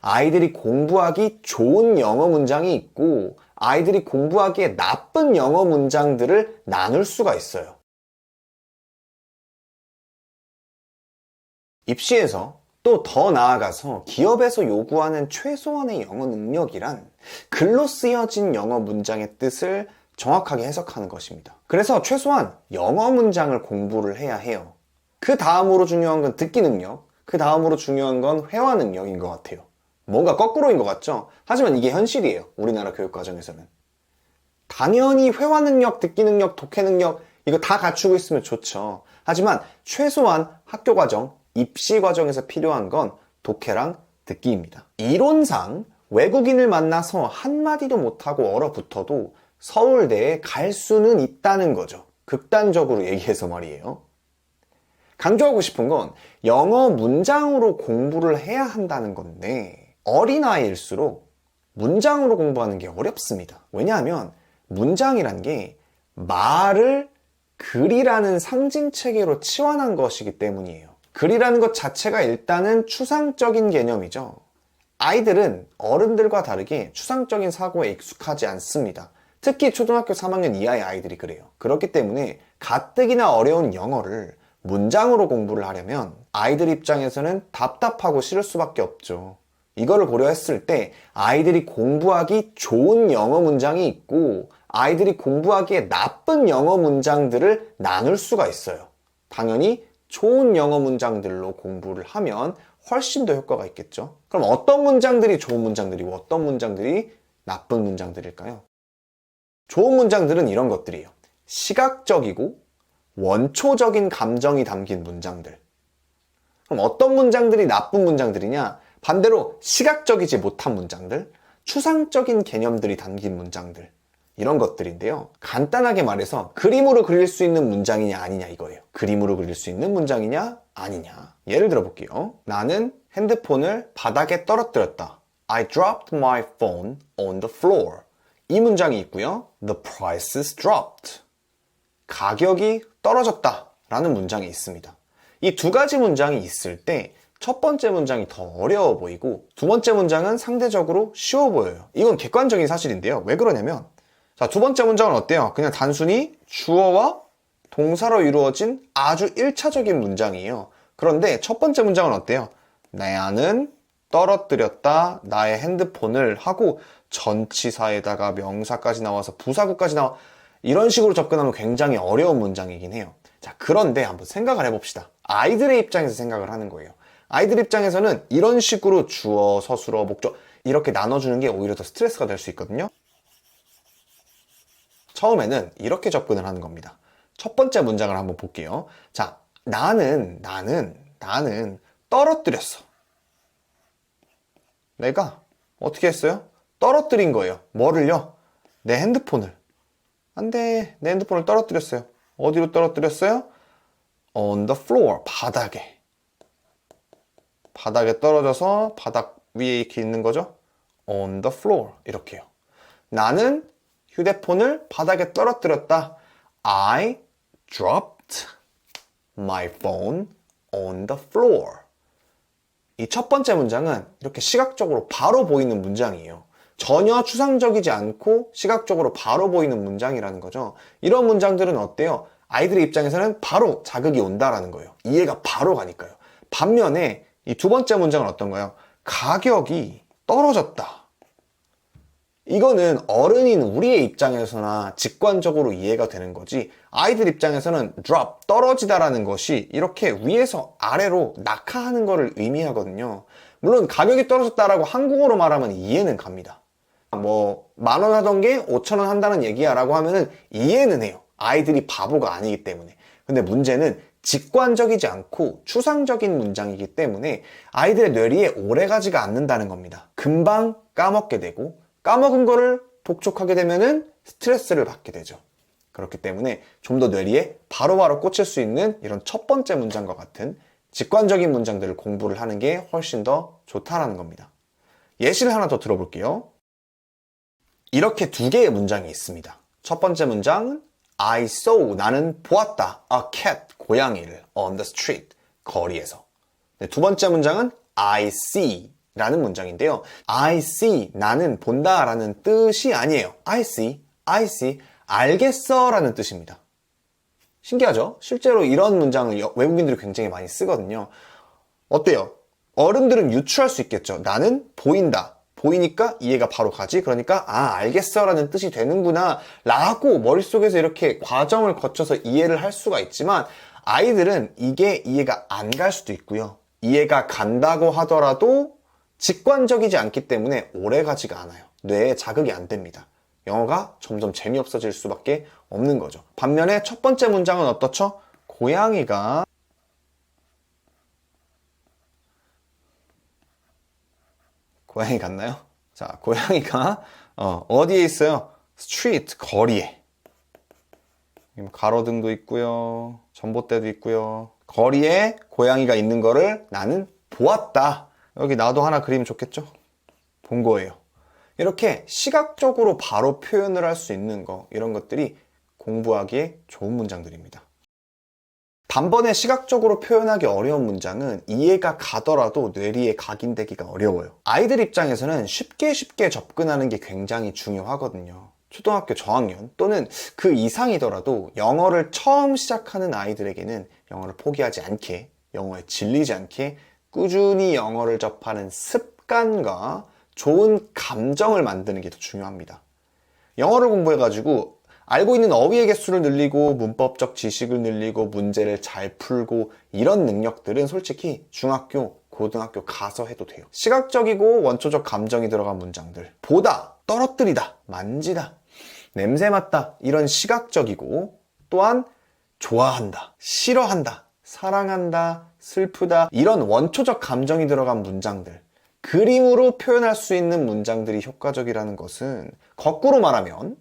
아이들이 공부하기 좋은 영어 문장이 있고 아이들이 공부하기에 나쁜 영어 문장들을 나눌 수가 있어요. 입시에서 또 더 나아가서 기업에서 요구하는 최소한의 영어 능력이란 글로 쓰여진 영어 문장의 뜻을 정확하게 해석하는 것입니다. 그래서 최소한 영어 문장을 공부를 해야 해요. 그 다음으로 중요한 건 듣기 능력, 그 다음으로 중요한 건 회화 능력인 것 같아요. 뭔가 거꾸로인 것 같죠? 하지만 이게 현실이에요. 우리나라 교육과정에서는. 당연히 회화 능력, 듣기 능력, 독해 능력 이거 다 갖추고 있으면 좋죠. 하지만 최소한 학교 과정, 입시 과정에서 필요한 건 독해랑 듣기입니다. 이론상 외국인을 만나서 한마디도 못하고 얼어붙어도 서울대에 갈 수는 있다는 거죠. 극단적으로 얘기해서 말이에요. 강조하고 싶은 건 영어 문장으로 공부를 해야 한다는 건데 어린아이일수록 문장으로 공부하는 게 어렵습니다. 왜냐하면 문장이란 게 말을 글이라는 상징체계로 치환한 것이기 때문이에요. 글이라는 것 자체가 일단은 추상적인 개념이죠. 아이들은 어른들과 다르게 추상적인 사고에 익숙하지 않습니다. 특히 초등학교 3학년 이하의 아이들이 그래요. 그렇기 때문에 가뜩이나 어려운 영어를 문장으로 공부를 하려면 아이들 입장에서는 답답하고 싫을 수밖에 없죠. 이거를 고려했을 때 아이들이 공부하기 좋은 영어 문장이 있고 아이들이 공부하기에 나쁜 영어 문장들을 나눌 수가 있어요. 당연히 좋은 영어 문장들로 공부를 하면 훨씬 더 효과가 있겠죠. 그럼 어떤 문장들이 좋은 문장들이고 어떤 문장들이 나쁜 문장들일까요? 좋은 문장들은 이런 것들이에요. 시각적이고 원초적인 감정이 담긴 문장들. 그럼 어떤 문장들이 나쁜 문장들이냐? 반대로 시각적이지 못한 문장들, 추상적인 개념들이 담긴 문장들, 이런 것들인데요. 간단하게 말해서 그림으로 그릴 수 있는 문장이냐 아니냐 이거예요. 그림으로 그릴 수 있는 문장이냐 아니냐. 예를 들어 볼게요. 나는 핸드폰을 바닥에 떨어뜨렸다. I dropped my phone on the floor. 이 문장이 있고요. The prices dropped. 가격이 떨어졌다 라는 문장이 있습니다. 이 두 가지 문장이 있을 때 첫 번째 문장이 더 어려워 보이고 두 번째 문장은 상대적으로 쉬워 보여요. 이건 객관적인 사실인데요. 왜 그러냐면 자, 두 번째 문장은 어때요? 그냥 단순히 주어와 동사로 이루어진 아주 1차적인 문장이에요. 그런데 첫 번째 문장은 어때요? 나는 떨어뜨렸다 나의 핸드폰을 하고 전치사에다가 명사까지 나와서 부사구까지 나와 이런 식으로 접근하면 굉장히 어려운 문장이긴 해요. 자, 그런데 한번 생각을 해봅시다. 아이들의 입장에서 생각을 하는 거예요. 아이들 입장에서는 이런 식으로 주어, 서술어, 목적 이렇게 나눠주는 게 오히려 더 스트레스가 될 수 있거든요. 처음에는 이렇게 접근을 하는 겁니다. 첫 번째 문장을 한번 볼게요. 자, 나는 떨어뜨렸어. 내가 어떻게 했어요? 떨어뜨린 거예요. 뭐를요? 내 핸드폰을. 안 돼. 내 핸드폰을 떨어뜨렸어요. 어디로 떨어뜨렸어요? On the floor. 바닥에. 바닥에 떨어져서 바닥 위에 이렇게 있는 거죠? On the floor. 이렇게요. 나는 휴대폰을 바닥에 떨어뜨렸다. I dropped my phone on the floor. 이 첫 번째 문장은 이렇게 시각적으로 바로 보이는 문장이에요. 전혀 추상적이지 않고 시각적으로 바로 보이는 문장이라는 거죠. 이런 문장들은 어때요? 아이들의 입장에서는 바로 자극이 온다라는 거예요. 이해가 바로 가니까요. 반면에 이 두 번째 문장은 어떤가요? 가격이 떨어졌다. 이거는 어른인 우리의 입장에서나 직관적으로 이해가 되는 거지 아이들 입장에서는 drop, 떨어지다라는 것이 이렇게 위에서 아래로 낙하하는 것을 의미하거든요. 물론 가격이 떨어졌다라고 한국어로 말하면 이해는 갑니다. 뭐 10,000원 하던 게 5,000원 한다는 얘기야 라고 하면은 이해는 해요. 아이들이 바보가 아니기 때문에. 근데 문제는 직관적이지 않고 추상적인 문장이기 때문에 아이들의 뇌리에 오래가지가 않는다는 겁니다. 금방 까먹게 되고 까먹은 거를 독촉하게 되면은 스트레스를 받게 되죠. 그렇기 때문에 좀 더 뇌리에 바로바로 꽂힐 수 있는 이런 첫 번째 문장과 같은 직관적인 문장들을 공부를 하는 게 훨씬 더 좋다라는 겁니다. 예시를 하나 더 들어볼게요. 이렇게 두 개의 문장이 있습니다. 첫 번째 문장은 I saw, 나는 보았다. A cat, 고양이를 on the street, 거리에서. 두 번째 문장은 I see, 라는 문장인데요. I see, 나는 본다 라는 뜻이 아니에요. I see, 알겠어 라는 뜻입니다. 신기하죠? 실제로 이런 문장을 외국인들이 굉장히 많이 쓰거든요. 어때요? 어른들은 유추할 수 있겠죠. 나는 보인다. 보이니까 이해가 바로 가지. 그러니까 알겠어 라는 뜻이 되는구나 라고 머릿속에서 이렇게 과정을 거쳐서 이해를 할 수가 있지만 아이들은 이게 이해가 안 갈 수도 있고요. 이해가 간다고 하더라도 직관적이지 않기 때문에 오래 가지가 않아요. 뇌에 자극이 안 됩니다. 영어가 점점 재미없어질 수밖에 없는 거죠. 반면에 첫 번째 문장은 어떻죠? 고양이가 고양이 같나요? 자, 고양이가 어디에 있어요? 스트리트, 거리에. 가로등도 있고요. 전봇대도 있고요. 거리에 고양이가 있는 거를 나는 보았다. 여기 나도 하나 그리면 좋겠죠? 본 거예요. 이렇게 시각적으로 바로 표현을 할 수 있는 거, 이런 것들이 공부하기에 좋은 문장들입니다. 단번에 시각적으로 표현하기 어려운 문장은 이해가 가더라도 뇌리에 각인되기가 어려워요. 아이들 입장에서는 쉽게 접근하는 게 굉장히 중요하거든요. 초등학교 저학년 또는 그 이상이더라도 영어를 처음 시작하는 아이들에게는 영어를 포기하지 않게, 영어에 질리지 않게 꾸준히 영어를 접하는 습관과 좋은 감정을 만드는 게 더 중요합니다. 영어를 공부해가지고 알고 있는 어휘의 개수를 늘리고 문법적 지식을 늘리고 문제를 잘 풀고 이런 능력들은 솔직히 중학교, 고등학교 가서 해도 돼요. 시각적이고 원초적 감정이 들어간 문장들, 보다, 떨어뜨리다, 만지다, 냄새 맡다, 이런 시각적이고 또한 좋아한다, 싫어한다, 사랑한다, 슬프다, 이런 원초적 감정이 들어간 문장들, 그림으로 표현할 수 있는 문장들이 효과적이라는 것은 거꾸로 말하면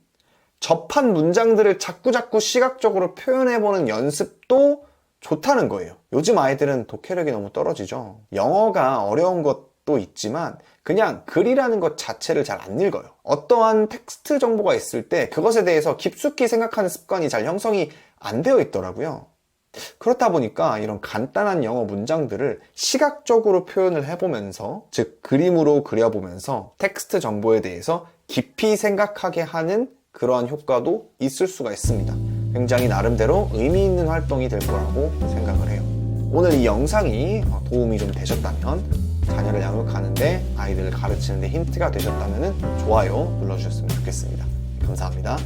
접한 문장들을 자꾸 시각적으로 표현해보는 연습도 좋다는 거예요. 요즘 아이들은 독해력이 너무 떨어지죠. 영어가 어려운 것도 있지만 그냥 글이라는 것 자체를 잘 안 읽어요. 어떠한 텍스트 정보가 있을 때 그것에 대해서 깊숙이 생각하는 습관이 잘 형성이 안 되어 있더라고요. 그렇다 보니까 이런 간단한 영어 문장들을 시각적으로 표현을 해보면서, 즉 그림으로 그려보면서 텍스트 정보에 대해서 깊이 생각하게 하는 그러한 효과도 있을 수가 있습니다. 굉장히 나름대로 의미 있는 활동이 될 거라고 생각을 해요. 오늘 이 영상이 도움이 좀 되셨다면, 자녀를 양육하는데 아이들을 가르치는데 힌트가 되셨다면 좋아요 눌러주셨으면 좋겠습니다. 감사합니다.